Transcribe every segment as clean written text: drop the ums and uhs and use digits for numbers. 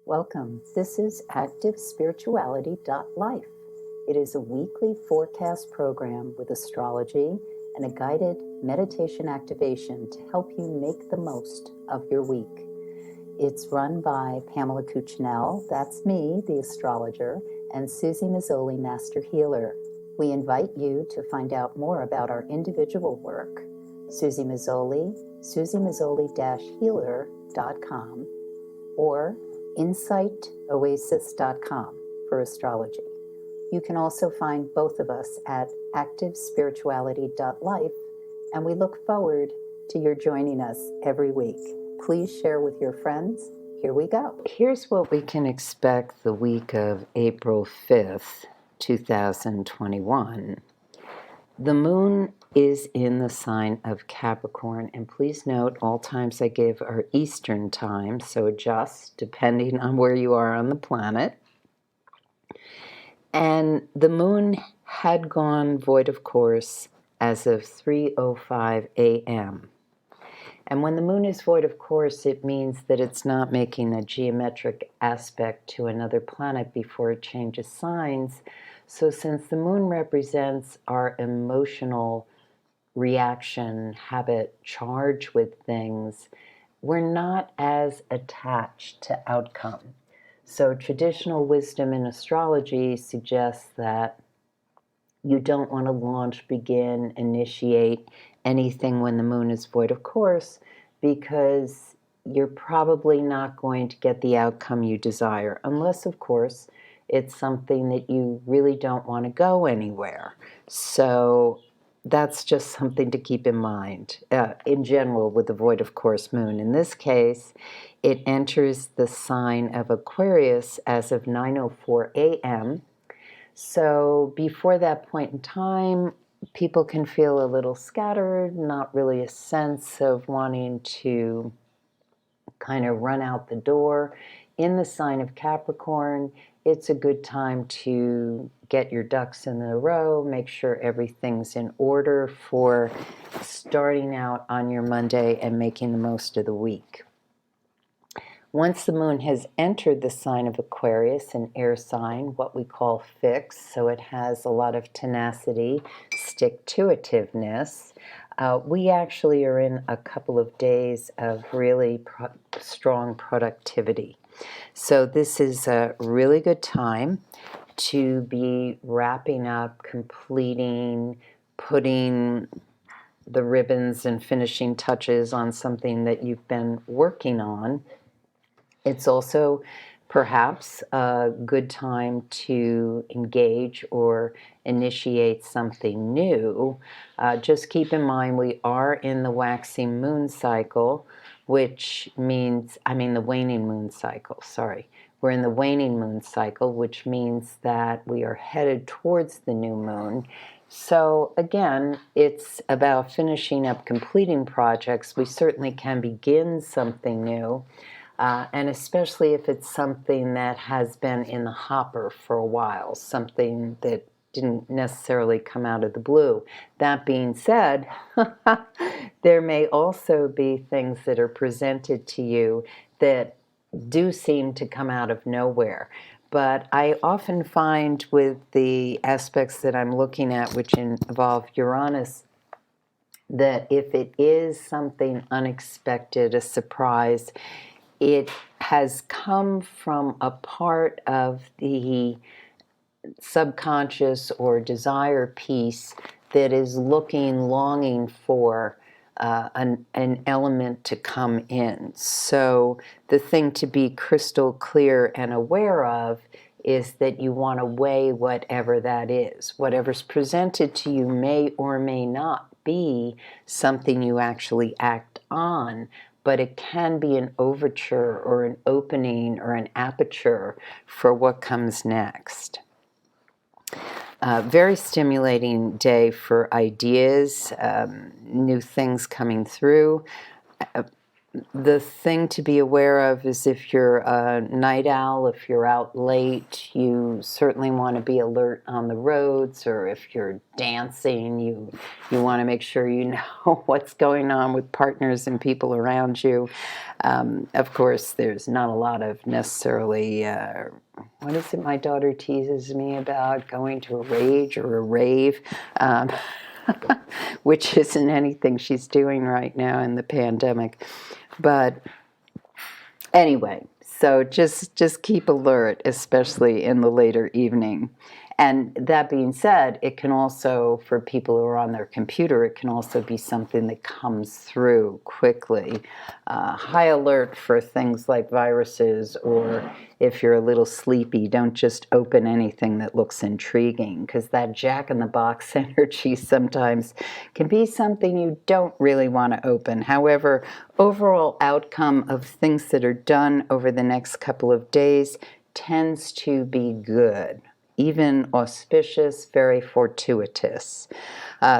Welcome. This is ActiveSpirituality.life. It is a weekly forecast program with astrology and a guided meditation activation to help you make the most of your week. It's run by Pamela Cucinell, that's me, the astrologer, and Suzy Meszoly, Master Healer. We invite you to find out more about our individual work. Suzy Meszoly, SuzyMeszoly-healer.com, or insightoasis.com for astrology. You can also find both of us at activespirituality.life, and we look forward to your joining us every week. Please share with your friends. Here we go. Here's what we can expect the week of April 5th, 2021. The moon is in the sign of Capricorn, and please note all times I give are Eastern time, so adjust depending on where you are on the planet. And the moon had gone void of course as of 3:05 a.m. And when the moon is void of course, it means that it's not making a geometric aspect to another planet before it changes signs. So since the moon represents our emotional reaction, habit, charge with things, we're not as attached to outcome. So traditional wisdom in astrology suggests that you don't want to launch, begin, initiate anything when the moon is void of course, because you're probably not going to get the outcome you desire, unless, of course, it's something that you really don't want to go anywhere. So that's just something to keep in mind. In general, with the void of course moon, in this case, it enters the sign of Aquarius as of 9:04 a.m. So before that point in time, people can feel a little scattered, not really a sense of wanting to kind of run out the door. In the sign of Capricorn, it's a good time to get your ducks in a row, make sure everything's in order for starting out on your Monday and making the most of the week. Once the moon has entered the sign of Aquarius, an air sign, what we call fixed, so it has a lot of tenacity, stick-to-itiveness, we actually are in a couple of days of really strong productivity. So this is a really good time to be wrapping up, completing, putting the ribbons and finishing touches on something that you've been working on. It's also perhaps a good time to engage or initiate something new. Just keep in mind we are in the waxing moon cycle, which means, the waning moon cycle, sorry. We're in the waning moon cycle, which means that we are headed towards the new moon. So again, it's about finishing up, completing projects. We certainly can begin something new. And especially if it's something that has been in the hopper for a while, something that didn't necessarily come out of the blue. That being said, there may also be things that are presented to you that do seem to come out of nowhere. But I often find with the aspects that I'm looking at, which involve Uranus, that if it is something unexpected, a surprise, it has come from a part of the subconscious or desire piece that is longing for an element to come in. So the thing to be crystal clear and aware of is that you want to weigh whatever that is. Whatever's presented to you may or may not be something you actually act on, but it can be an overture or an opening or an aperture for what comes next. Very stimulating day for ideas, new things coming through. the thing to be aware of is if you're a night owl, if you're out late, you certainly want to be alert on the roads, or if you're dancing, you want to make sure you know what's going on with partners and people around you. Of course, there's not a lot of necessarily, what is it my daughter teases me about, going to a rage or a rave, which isn't anything she's doing right now in the pandemic. But anyway, so just keep alert, especially in the later evening. And that being said, it can also, for people who are on their computer, it can also be something that comes through quickly. High alert for things like viruses, or if you're a little sleepy, don't just open anything that looks intriguing, because that jack-in-the-box energy sometimes can be something you don't really want to open. However, overall outcome of things that are done over the next couple of days tends to be good, even auspicious, very fortuitous.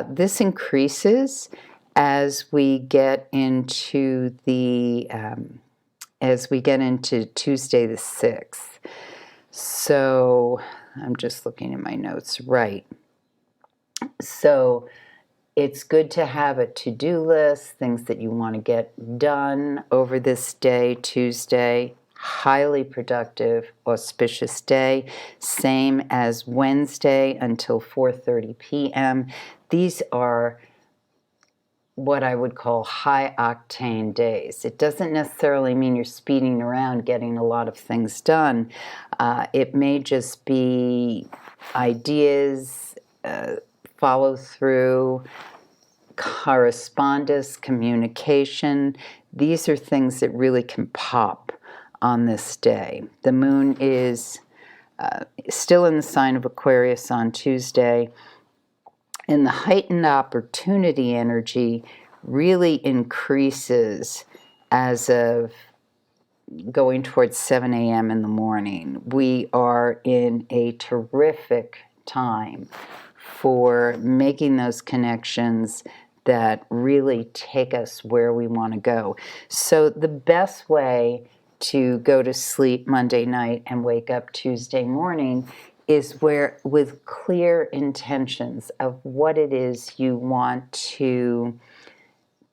This increases as we get into Tuesday the 6th. So I'm just looking at my notes. Right. So it's good to have a to-do list, things that you want to get done over this day, Tuesday. Highly productive, auspicious day. Same as Wednesday until 4:30 p.m. These are what I would call high-octane days. It doesn't necessarily mean you're speeding around getting a lot of things done. It may just be ideas, follow through, correspondence, communication. These are things that really can pop on this day. The moon is still in the sign of Aquarius on Tuesday, and the heightened opportunity energy really increases as of going towards 7 a.m. in the morning. We are in a terrific time for making those connections that really take us where we want to go. So the best way to go to sleep Monday night and wake up Tuesday morning is with clear intentions of what it is you want to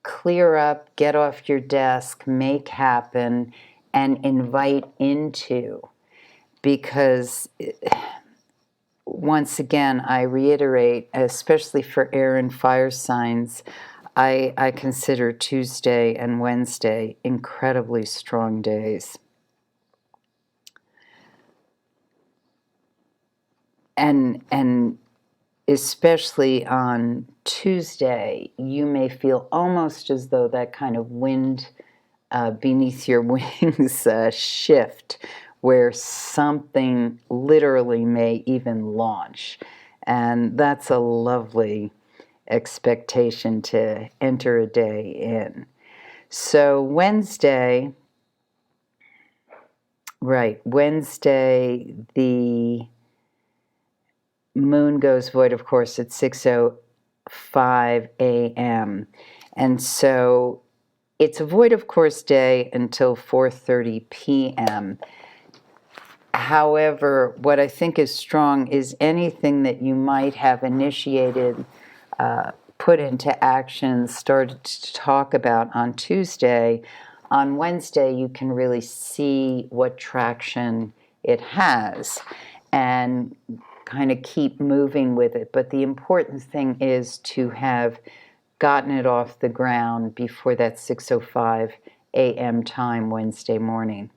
clear up, get off your desk, make happen, and invite into. Because once again, I reiterate, especially for air and fire signs, I consider Tuesday and Wednesday incredibly strong days. And especially on Tuesday, you may feel almost as though that kind of wind beneath your wings shift, where something literally may even launch. And that's a lovely expectation to enter a day in. So Wednesday, the moon goes void, of course, at 6:05 a.m. And so it's a void of course day until 4:30 p.m. However, what I think is strong is anything that you might have initiated, put into action, started to talk about on Tuesday. On Wednesday, you can really see what traction it has and kind of keep moving with it. But the important thing is to have gotten it off the ground before that 6:05 a.m. time Wednesday morning.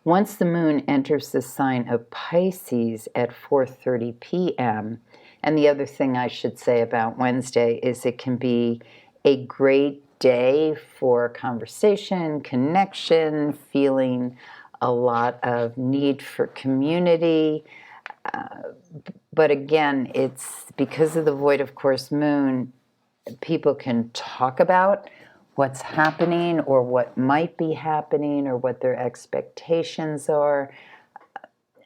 Once the moon enters the sign of Pisces at 4:30 p.m., and the other thing I should say about Wednesday is it can be a great day for conversation, connection, feeling a lot of need for community. But again, it's because of the void of course moon, people can talk about what's happening or what might be happening or what their expectations are.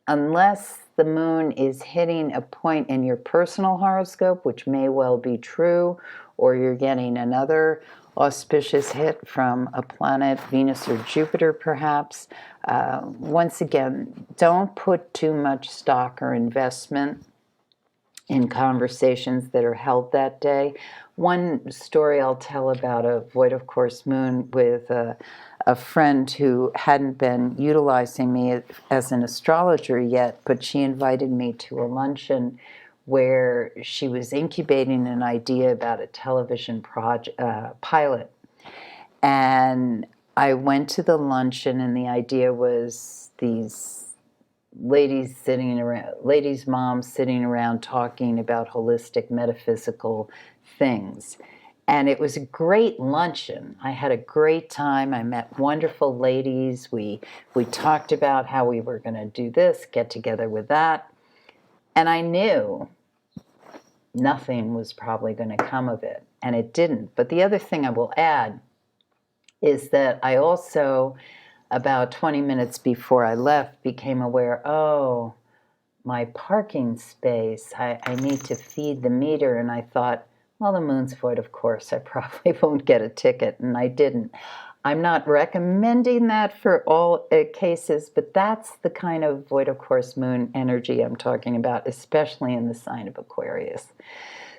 Unless the moon is hitting a point in your personal horoscope, which may well be true, or you're getting another auspicious hit from a planet, Venus or Jupiter perhaps. Once again, don't put too much stock or investment in conversations that are held that day. One story I'll tell about a void of course moon with a friend who hadn't been utilizing me as an astrologer yet, but she invited me to a luncheon where she was incubating an idea about a television pilot. And I went to the luncheon, and the idea was these ladies' moms sitting around talking about holistic metaphysical things. And it was a great luncheon. I had a great time. I met wonderful ladies. We talked about how we were going to do this, get together with that. And I knew nothing was probably going to come of it. And it didn't. But the other thing I will add is that I also, about 20 minutes before I left, became aware, oh, my parking space, I need to feed the meter. And I thought, well, the moon's void, of course, I probably won't get a ticket. And I didn't. I'm not recommending that for all cases, but that's the kind of void of course moon energy I'm talking about, especially in the sign of Aquarius.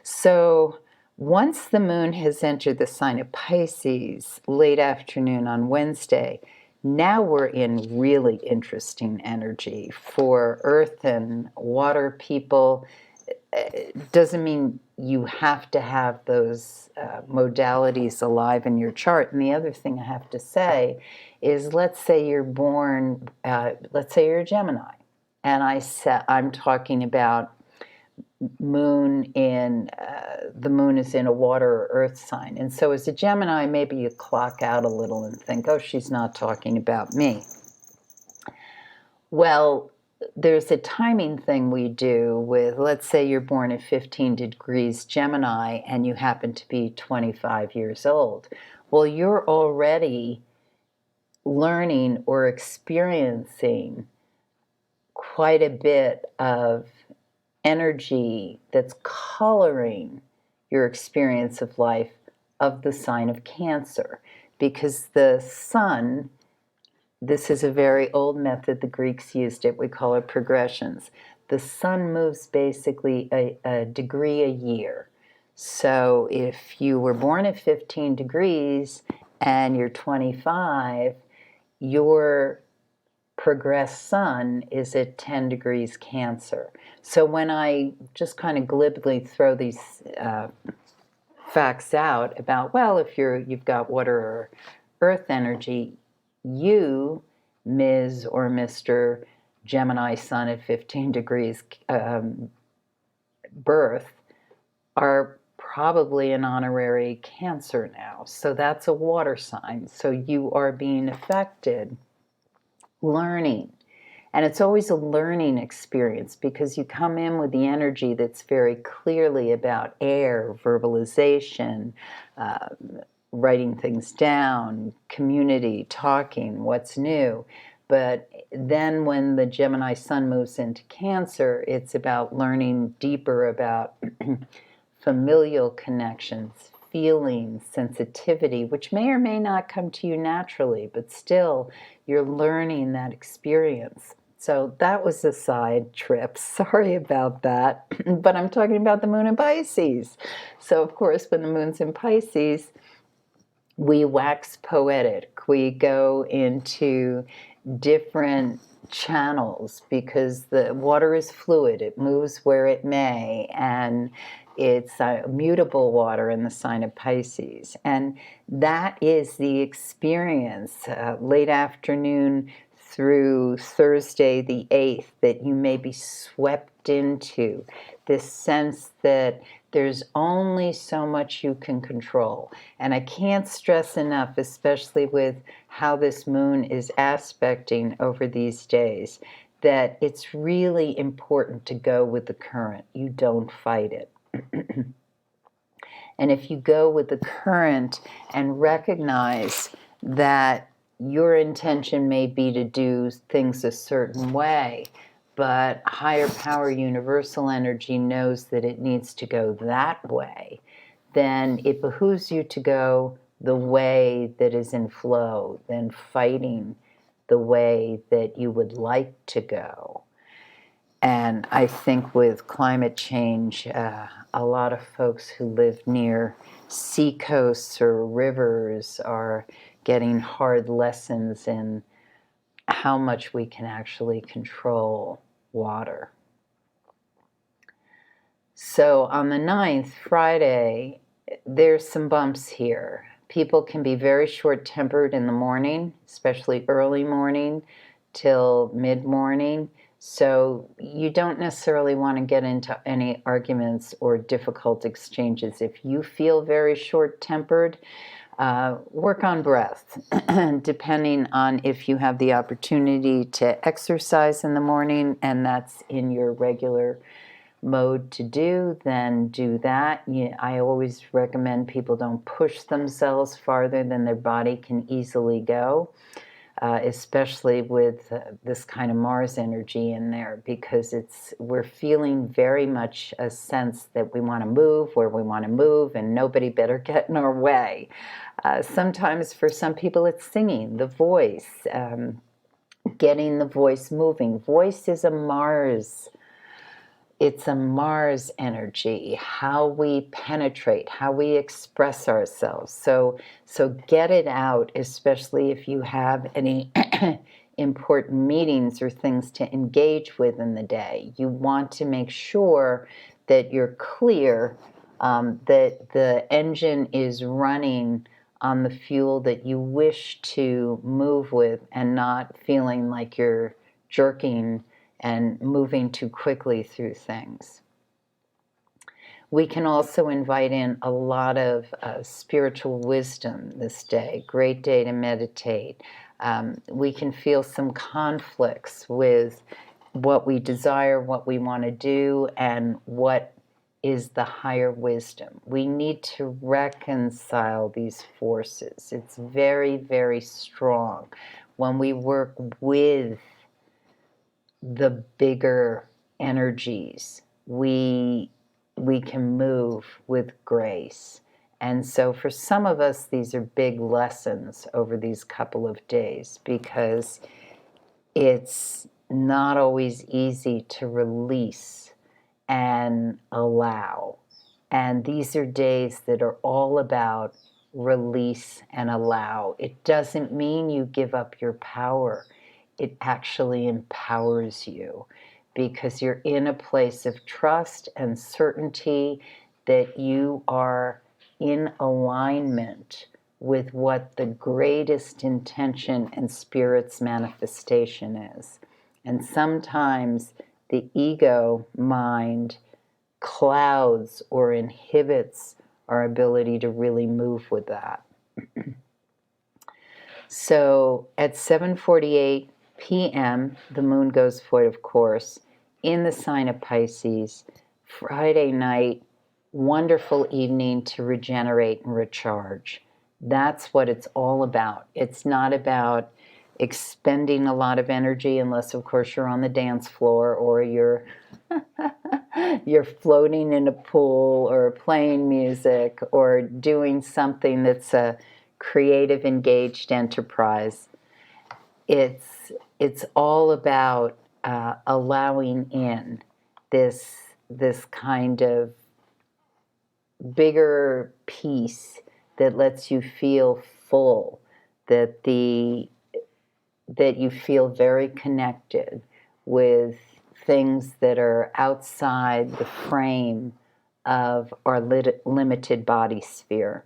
So once the moon has entered the sign of Pisces late afternoon on Wednesday, now we're in really interesting energy for earth and water people. It doesn't mean you have to have those modalities alive in your chart. And the other thing I have to say is, let's say you're born, let's say you're a Gemini, and I'm talking about moon in the moon is in a water or earth sign. And so as a Gemini, maybe you clock out a little and think, oh, she's not talking about me. Well, there's a timing thing we do with, let's say you're born at 15 degrees Gemini and you happen to be 25 years old. Well, you're already learning or experiencing quite a bit of energy that's coloring your experience of life of the sign of Cancer, because the sun, this is a very old method, the Greeks used it, we call it progressions. The sun moves basically a degree a year. So if you were born at 15 degrees and you're 25, your progressed sun is at 10 degrees Cancer. So when I just kind of glibly throw these facts out about, well, if you've got water or earth energy, you, Ms. or Mr. Gemini sun at 15 degrees birth, are probably an honorary Cancer now. So that's a water sign. So you are being affected, learning. And it's always a learning experience because you come in with the energy that's very clearly about air, verbalization, writing things down, community, talking, what's new. But then when the Gemini sun moves into Cancer, it's about learning deeper about familial connections, feelings, sensitivity, which may or may not come to you naturally, but still you're learning that experience. So that was a side trip. Sorry about that. But I'm talking about the moon in Pisces. So, of course, when the moon's in Pisces, we wax poetic. We go into different channels because the water is fluid. It moves where it may, and it's mutable water in the sign of Pisces. And that is the experience late afternoon through Thursday the 8th that you may be swept into, this sense that there's only so much you can control. And I can't stress enough, especially with how this moon is aspecting over these days, that it's really important to go with the current. You don't fight it. And if you go with the current and recognize that your intention may be to do things a certain way, but higher power universal energy knows that it needs to go that way, then it behooves you to go the way that is in flow than fighting the way that you would like to go. And I think with climate change, a lot of folks who live near sea coasts or rivers are getting hard lessons in how much we can actually control water. So on the 9th, Friday, there's some bumps here. People can be very short-tempered in the morning, especially early morning till mid-morning. So you don't necessarily want to get into any arguments or difficult exchanges. If you feel very short-tempered, work on breath. Depending on if you have the opportunity to exercise in the morning and that's in your regular mode to do, then do that. I always recommend people don't push themselves farther than their body can easily go. Especially with this kind of Mars energy in there, because we're feeling very much a sense that we want to move where we want to move and nobody better get in our way. Sometimes for some people it's singing, the voice, getting the voice moving. Voice is a Mars. It's a Mars energy, how we penetrate, how we express ourselves. So get it out, especially if you have any important meetings or things to engage with in the day. You want to make sure that you're clear, that the engine is running on the fuel that you wish to move with and not feeling like you're jerking and moving too quickly through things. We can also invite in a lot of spiritual wisdom this day. Great day to meditate. We can feel some conflicts with what we desire, what we want to do, and what is the higher wisdom. We need to reconcile these forces. It's very, very strong when we work with the bigger energies. We can move with grace. And so for some of us, these are big lessons over these couple of days, because it's not always easy to release and allow. And these are days that are all about release and allow. It doesn't mean you give up your power. It actually empowers you, because you're in a place of trust and certainty that you are in alignment with what the greatest intention and Spirit's manifestation is. And sometimes the ego mind clouds or inhibits our ability to really move with that. So at 7:48 p.m., the moon goes void, of course, in the sign of Pisces. Friday night, wonderful evening to regenerate and recharge. That's what it's all about. It's not about expending a lot of energy, unless, of course, you're on the dance floor or you're floating in a pool or playing music or doing something that's a creative, engaged enterprise. It's all about allowing in this kind of bigger peace that lets you feel full, that you feel very connected with things that are outside the frame of our limited body sphere.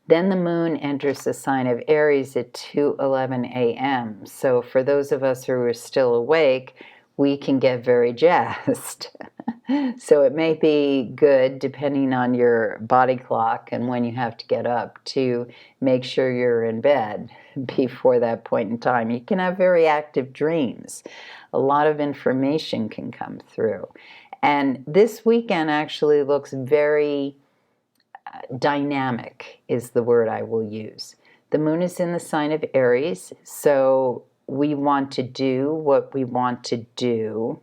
Then the moon enters the sign of Aries at 2:11 a.m. So for those of us who are still awake, we can get very jazzed. So it may be good, depending on your body clock and when you have to get up, to make sure you're in bed before that point in time. You can have very active dreams. A lot of information can come through. And this weekend actually looks very dynamic, is the word I will use. The moon is in the sign of Aries, so we want to do what we want to do.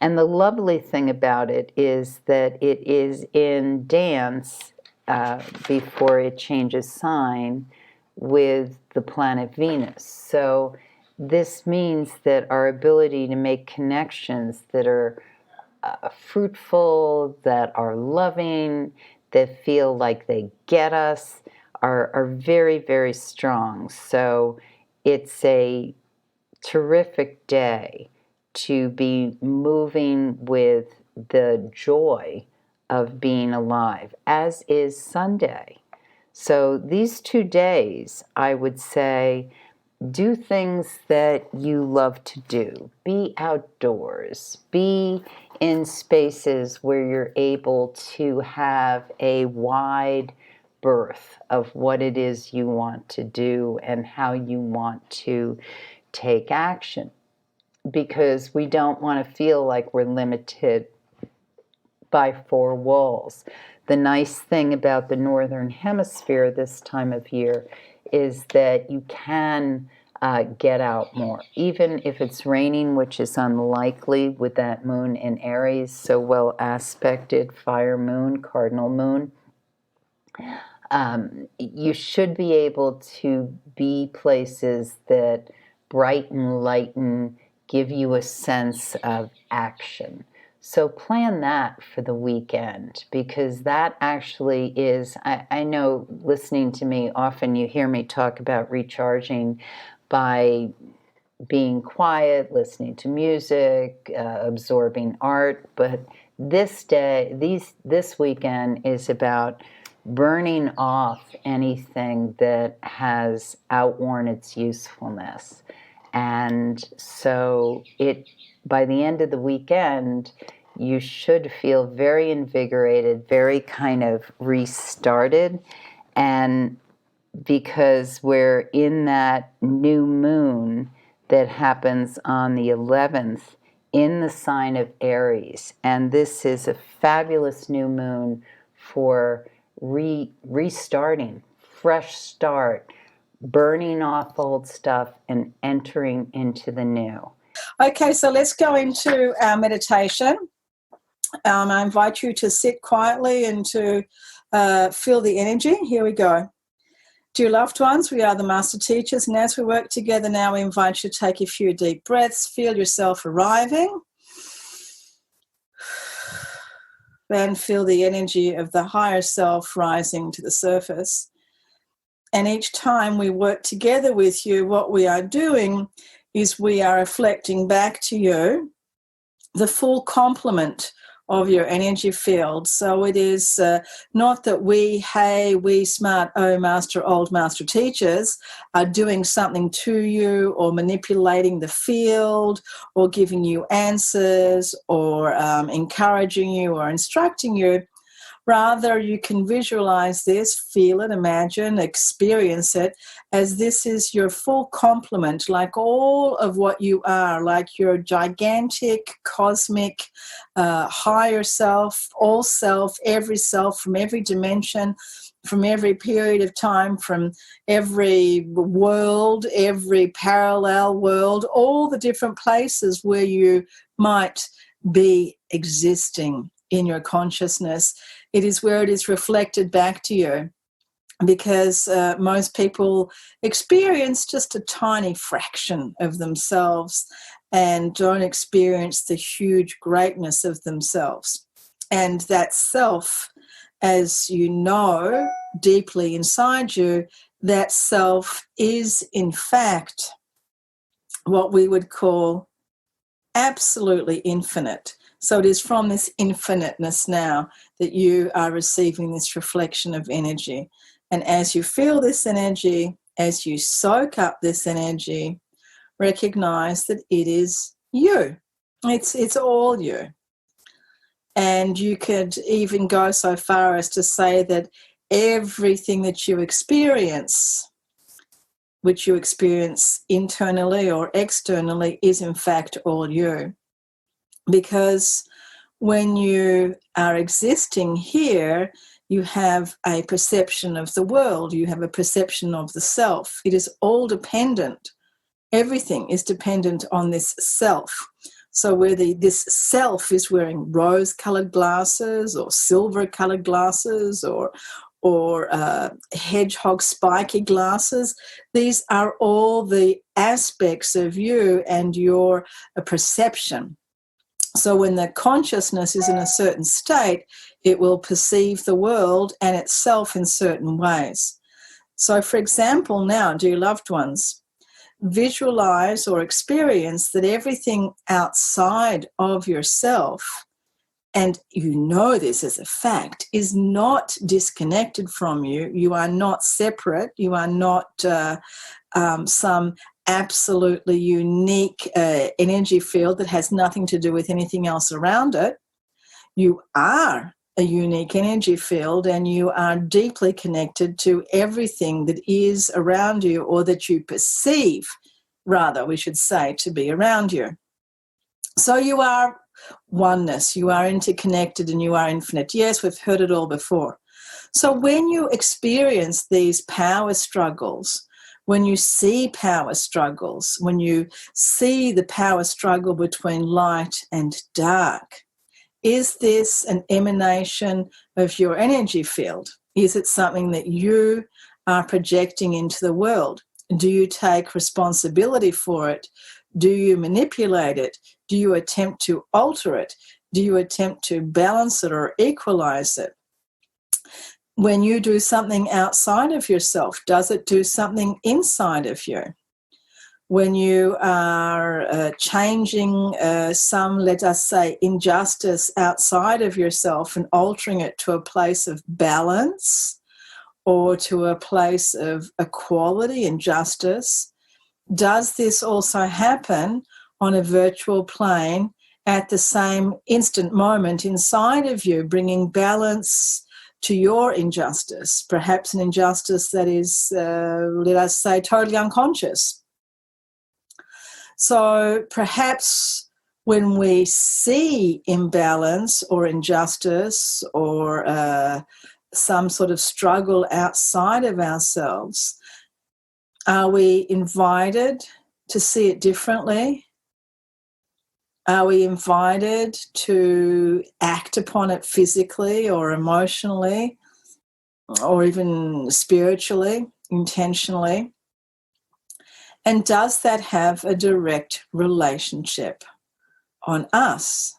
And the lovely thing about it is that it is in dance before it changes sign with the planet Venus. So this means that our ability to make connections that are fruitful, that are loving, that feel like they get us, are very, very strong. So it's a terrific day to be moving with the joy of being alive, as is Sunday. So these 2 days, I would say, do things that you love to do. Be outdoors. Be in spaces where you're able to have a wide berth of what it is you want to do and how you want to take action. Because we don't want to feel like we're limited by 4 walls. The nice thing about the Northern Hemisphere this time of year is that you can get out more. Even if it's raining, which is unlikely with that moon in Aries, so well aspected, fire moon, cardinal moon, you should be able to be places that brighten, lighten, give you a sense of action. So plan that for the weekend, because that actually is, I know listening to me, often you hear me talk about recharging by being quiet, listening to music, absorbing art, but this weekend is about burning off anything that has outworn its usefulness. And so by the end of the weekend, you should feel very invigorated, very kind of restarted. And because we're in that new moon that happens on the 11th in the sign of Aries. And this is a fabulous new moon for restarting, fresh start, burning off old stuff and entering into the new. Okay, so let's go into our meditation. I invite you to sit quietly and to feel the energy. Here we go. Dear loved ones, we are the Master Teachers, and as we work together now, we invite you to take a few deep breaths, feel yourself arriving, and feel the energy of the higher self rising to the surface. And each time we work together with you, what we are doing is we are reflecting back to you the full complement of your energy field. So it is not that we smart, old master teachers are doing something to you or manipulating the field or giving you answers or encouraging you or instructing you. Rather, you can visualize this, feel it, imagine, experience it, as this is your full complement, like all of what you are, like your gigantic, cosmic, higher self, all self from every dimension, from every period of time, from every world, every parallel world, all the different places where you might be existing in your consciousness. It is where it is reflected back to you, because most people experience just a tiny fraction of themselves and don't experience the huge greatness of themselves. And that self, as you know deeply inside you, that self is in fact what we would call absolutely infinite. So it is from this infiniteness now that you are receiving this reflection of energy. And as you feel this energy, as you soak up this energy, recognize that it is you. It's all you. And you could even go so far as to say that everything that you experience, which you experience internally or externally, is in fact all you. Because when you are existing here, you have a perception of the world, you have a perception of the self. It is all dependent. Everything is dependent on this self. So whether this self is wearing rose-coloured glasses or silver-coloured glasses or or hedgehog spiky glasses. These are all the aspects of you and your perception. So when the consciousness is in a certain state, it will perceive the world and itself in certain ways. So, for example, now, dear loved ones, visualize or experience that everything outside of yourself, and you know this as a fact, is not disconnected from you. You are not separate. You are not some absolutely unique energy field that has nothing to do with anything else around it. You are a unique energy field, and you are deeply connected to everything that is around you, or that you perceive, rather, we should say, to be around you. So you are oneness, you are interconnected, and you are infinite. Yes, we've heard it all before. So when you experience these power struggles, when you see power struggles, when you see the power struggle between light and dark, is this an emanation of your energy field? Is it something that you are projecting into the world? Do you take responsibility for it? Do you manipulate it? Do you attempt to alter it? Do you attempt to balance it or equalize it? When you do something outside of yourself, does it do something inside of you? When you are changing some, let us say, injustice outside of yourself and altering it to a place of balance or to a place of equality and justice, does this also happen on a virtual plane at the same instant moment inside of you, bringing balance to your injustice, perhaps an injustice that is, let us say, totally unconscious? So perhaps when we see imbalance or injustice or some sort of struggle outside of ourselves, are we invited to see it differently? Are we invited to act upon it physically or emotionally or even spiritually, intentionally? And does that have a direct relationship on us?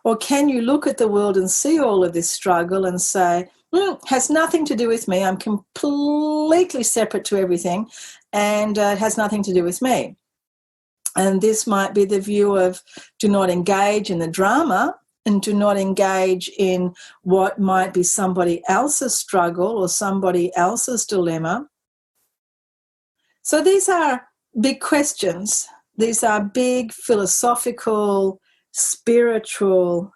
Or can you look at the world and see all of this struggle and say, has nothing to do with me, I'm completely separate to everything, and it has nothing to do with me? And this might be the view of do not engage in the drama and do not engage in what might be somebody else's struggle or somebody else's dilemma. So these are big questions. These are big philosophical, spiritual,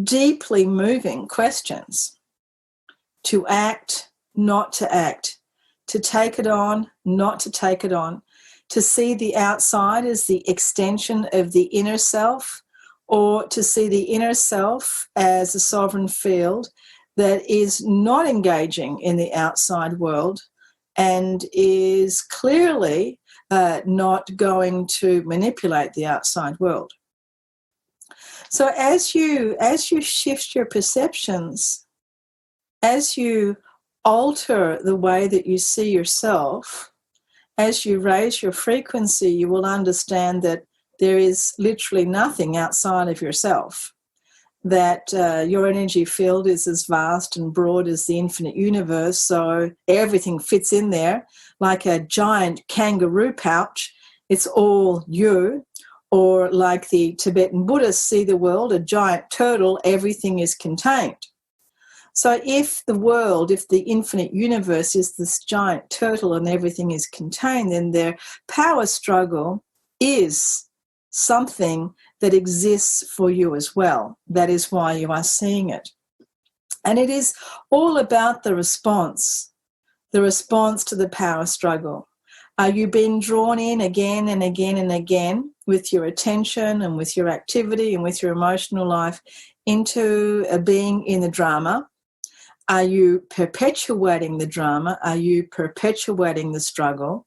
deeply moving questions. To act, not to act. To take it on, not to take it on. To see the outside as the extension of the inner self, or to see the inner self as a sovereign field that is not engaging in the outside world and is clearly not going to manipulate the outside world. So as you shift your perceptions, as you alter the way that you see yourself, as you raise your frequency, you will understand that there is literally nothing outside of yourself, that your energy field is as vast and broad as the infinite universe, so everything fits in there like a giant kangaroo pouch. It's all you. Or like the Tibetan Buddhists see the world, a giant turtle, everything is contained. So if the infinite universe is this giant turtle and everything is contained, then their power struggle is something that exists for you as well. That is why you are seeing it. And it is all about the response to the power struggle. Are you being drawn in again and again and again with your attention and with your activity and with your emotional life into being in the drama? Are you perpetuating the drama? Are you perpetuating the struggle?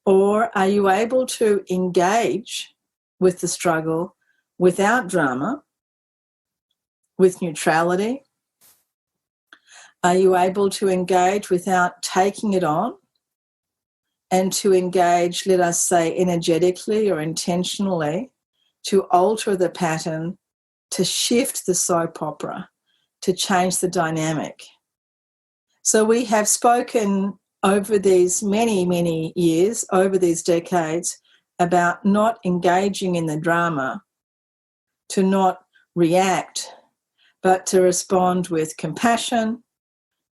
Or are you able to engage with the struggle without drama with neutrality? Are you able to engage without taking it on? And to engage, let us say, energetically or intentionally, to alter the pattern, to shift the soap opera, to change the dynamic. So we have spoken over these many, many years, over these decades, about not engaging in the drama, to not react, but to respond with compassion,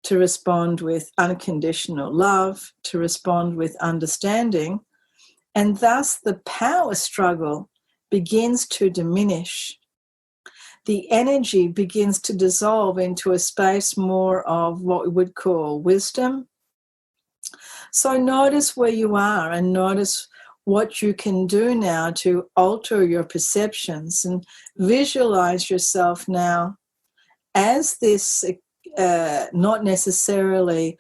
to respond with unconditional love, to respond with understanding. And thus the power struggle begins to diminish. The energy begins to dissolve into a space more of what we would call wisdom. So notice where you are and notice what you can do now to alter your perceptions, and visualize yourself now as this, not necessarily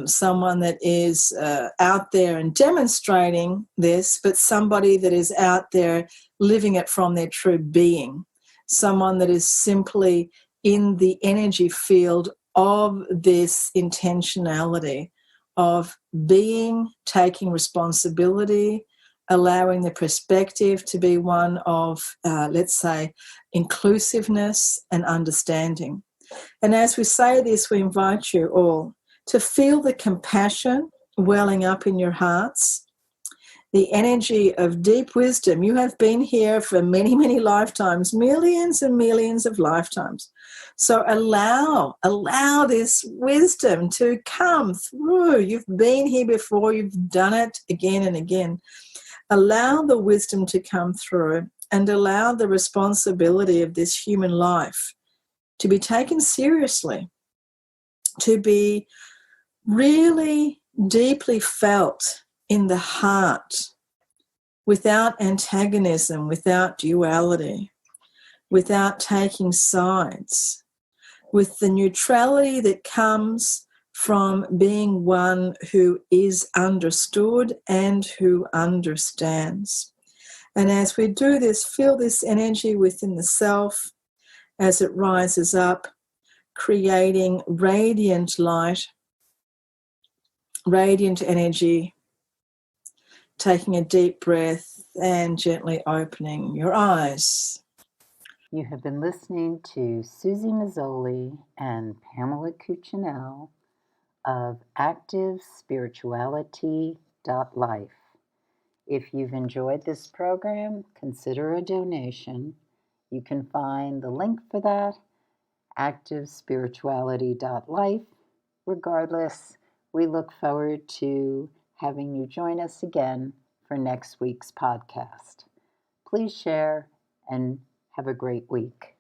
someone that is out there and demonstrating this, but somebody that is out there living it from their true being. Someone that is simply in the energy field of this intentionality of being, taking responsibility, allowing the perspective to be one of, let's say, inclusiveness and understanding. And as we say this, we invite you all to feel the compassion welling up in your hearts, the energy of deep wisdom. You have been here for many, many lifetimes, millions and millions of lifetimes. So allow this wisdom to come through. You've been here before, you've done it again and again. Allow the wisdom to come through and allow the responsibility of this human life to be taken seriously, to be really deeply felt in the heart, without antagonism, without duality, without taking sides, with the neutrality that comes from being one who is understood and who understands. And as we do this, feel this energy within the self as it rises up, creating radiant light, radiant energy, taking a deep breath and gently opening your eyes. You have been listening to Suzy Meszoly and Pamela Cucinell of ActiveSpirituality.life. If you've enjoyed this program, consider a donation. You can find the link for that, ActiveSpirituality.life. Regardless, we look forward to having you join us again for next week's podcast. Please share and have a great week.